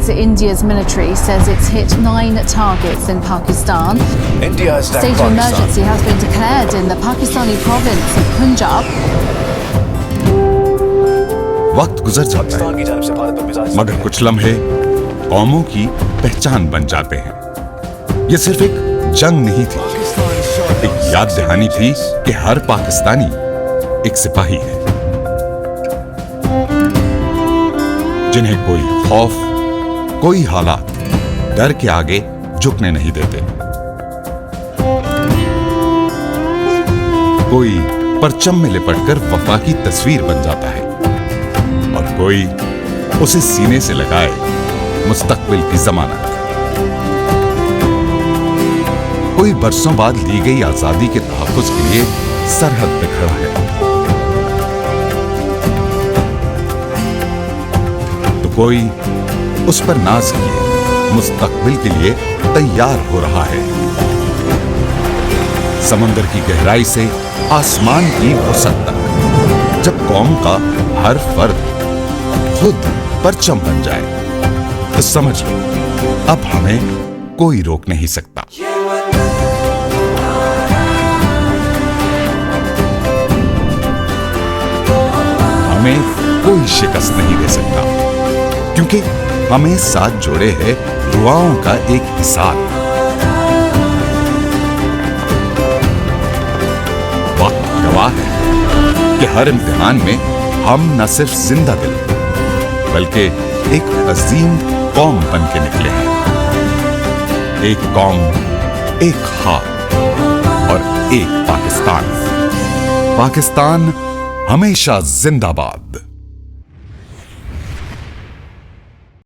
India's military says it's hit 9 targets in Pakistan. India has attacked State of Pakistan. emergency has been declared in the Pakistani province of Punjab. वक्त गुजर जाता है, पाकिस्तान की जानिब से भारत पर मिसाइल मगर कुछ लम्हे कौमों की पहचान बन जाते हैं। ये सिर्फ एक जंग नहीं थी, एक याद दहानी थी कि हर पाकिस्तानी एक सिपाही है, जिन्हें कोई खौफ, कोई हालात डर के आगे झुकने नहीं देते। कोई परचम में लिपटकर वफा की तस्वीर बन जाता है और कोई उसे सीने से लगाए मुस्तकबिल की जमानत। कोई बरसों बाद ली गई आजादी के तहफ्फुज़ के लिए सरहद पे खड़ा है, तो कोई उस पर नाज किए मुस्तकबिल के लिए तैयार हो रहा है। समंदर की गहराई से आसमान की वसत तक, जब कौम का हर फर्द खुद परचम बन जाए तो समझ लो अब हमें कोई रोक नहीं सकता। हमें कोई शिकस्त नहीं दे सकता, क्योंकि हमें साथ जोड़े है दुआओं का एक हिसाब। वक्त गवाह है कि हर इम्तिहान में हम न सिर्फ जिंदा दिल बल्कि एक अजीम कौम बन के निकले हैं। एक कौम, एक खाक और एक पाकिस्तान। पाकिस्तान हमेशा जिंदाबाद।